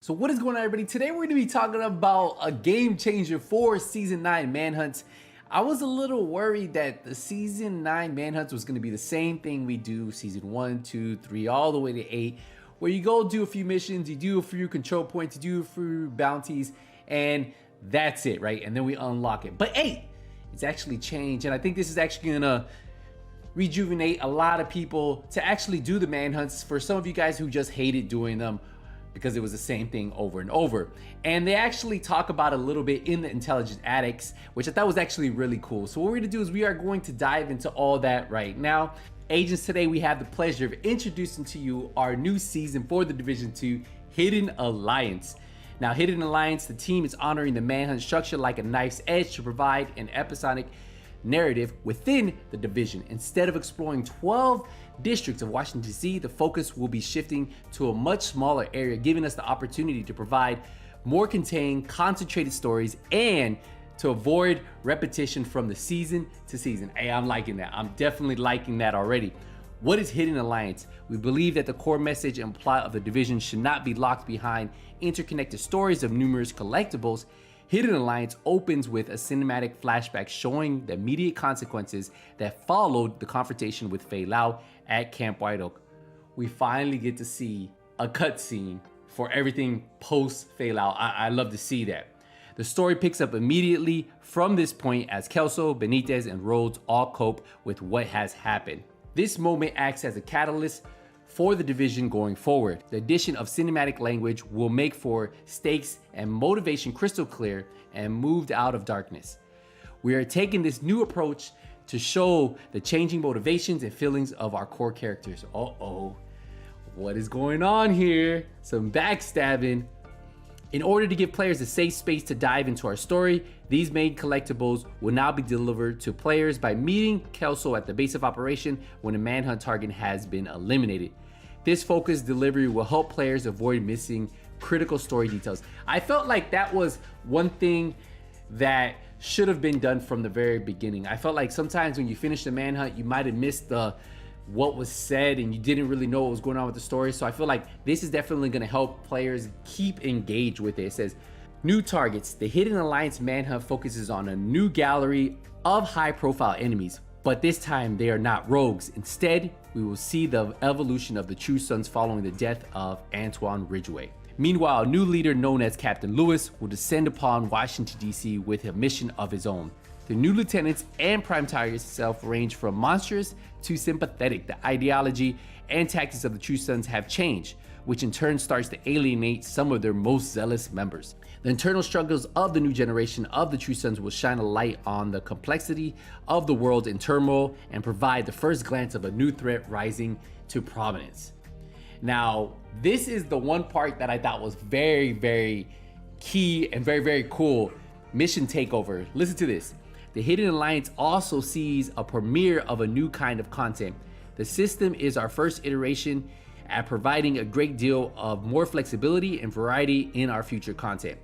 So what is going on, everybody? Today we're going to be talking about a game changer for Season 9 Manhunts. I was a little worried that the Season 9 Manhunts was going to be the same thing we do Season 1, 2, 3, all the way to 8, where you go do a few missions, you do a few control points, you do a few bounties, and that's it, right? And then we unlock it. But 8, it's actually changed, and I think this is actually going to rejuvenate a lot of people to actually do the Manhunts for some of you guys who just hated doing them because it was the same thing over and over. And they actually talk about it a little bit in the Intelligent Addicts, which I thought was actually really cool. So what we're gonna do is we are going to dive into all that right now. Agents, today we have the pleasure of introducing to you our new season for the Division 2, Hidden Alliance. Now, Hidden Alliance, the team is honoring the Manhunt structure like a knife's edge to provide an episodic narrative within the division. Instead of exploring 12 districts of Washington, D.C., the focus will be shifting to a much smaller area, giving us the opportunity to provide more contained, concentrated stories and to avoid repetition from the season to season. Hey, I'm liking that. I'm definitely liking that already. What is Hidden Alliance? We believe that the core message and plot of the division should not be locked behind interconnected stories of numerous collectibles. Hidden Alliance opens with a cinematic flashback showing the immediate consequences that followed the confrontation with Fei Lao at Camp White Oak. We finally get to see a cutscene for everything post Fei Lao. I love to see that. The story picks up immediately from this point as Kelso, Benitez, and Rhodes all cope with what has happened. This moment acts as a catalyst for the division going forward. The addition of cinematic language will make for stakes and motivation crystal clear and moved out of darkness. We are taking this new approach to show the changing motivations and feelings of our core characters. Uh-oh, what is going on here? Some backstabbing. In order to give players a safe space to dive into our story, these main collectibles will now be delivered to players by meeting Kelso at the base of operation when a manhunt target has been eliminated. This focused delivery will help players avoid missing critical story details. I felt like that was one thing that should have been done from the very beginning. I felt like sometimes when you finish the manhunt, you might have missed what was said and you didn't really know what was going on with the story. So I feel like this is definitely going to help players keep engaged with it. It says, new targets. The Hidden Alliance Manhunt focuses on a new gallery of high-profile enemies, but this time they are not rogues. Instead, we will see the evolution of the True Sons following the death of Antoine Ridgway. Meanwhile, a new leader known as Captain Lewis will descend upon Washington, D.C. with a mission of his own. The new lieutenants and prime targets itself range from monstrous to sympathetic. The ideology and tactics of the True Sons have changed, which in turn starts to alienate some of their most zealous members. The internal struggles of the new generation of the True Sons will shine a light on the complexity of the world in turmoil and provide the first glance of a new threat rising to prominence. Now, this is the one part that I thought was very, very key and very, very cool. Mission Takeover. Listen to this. The Hidden Alliance also sees a premiere of a new kind of content. The system is our first iteration at providing a great deal of more flexibility and variety in our future content.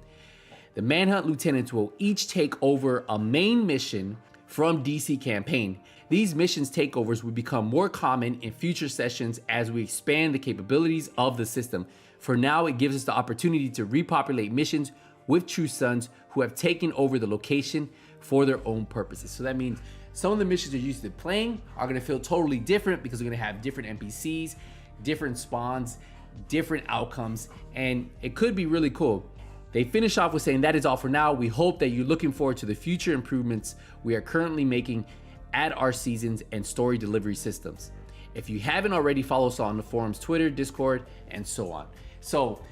The Manhunt Lieutenants will each take over a main mission from DC campaign. These missions takeovers will become more common in future sessions as we expand the capabilities of the system. For now, it gives us the opportunity to repopulate missions with True Sons who have taken over the location for their own purposes. So that means some of the missions you're used to playing are gonna feel totally different because we're gonna have different NPCs, different spawns, different outcomes, and it could be really cool. They finish off with saying that is all for now. We hope that you're looking forward to the future improvements we are currently making at our seasons and story delivery systems. If you haven't already, follow us on the forums, Twitter, Discord, and so on. So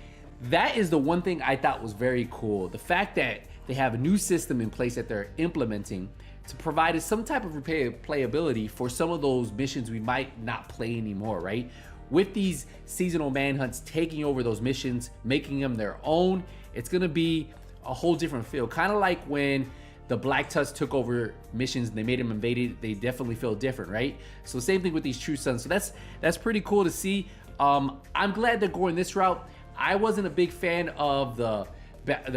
that is the one thing I thought was very cool. The fact that they have a new system in place that they're implementing to provide us some type of replayability for some of those missions we might not play anymore, right? With these seasonal manhunts taking over those missions, making them their own, it's gonna be a whole different feel. Kind of like when the Black Tusk took over missions and they made them invaded, they definitely feel different, right? So same thing with these True Sons. So that's pretty cool to see. I'm glad they're going this route. I wasn't a big fan of the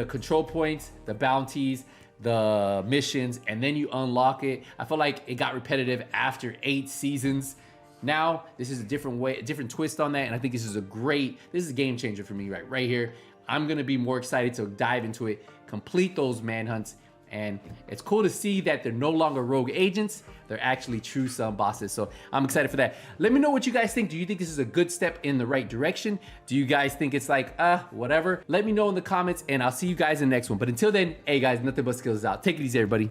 control points, the bounties, the missions, and then you unlock it. I felt like it got repetitive after 8 seasons. Now, this is a different way, a different twist on that, and I think this is a game changer for me right here. I'm gonna be more excited to dive into it, complete those manhunts. And it's cool to see that they're no longer rogue agents. They're actually true sub bosses. So I'm excited for that. Let me know what you guys think. Do you think this is a good step in the right direction? Do you guys think it's like, whatever? Let me know in the comments, and I'll see you guys in the next one. But until then, hey guys, nothing but skills out. Take it easy, everybody.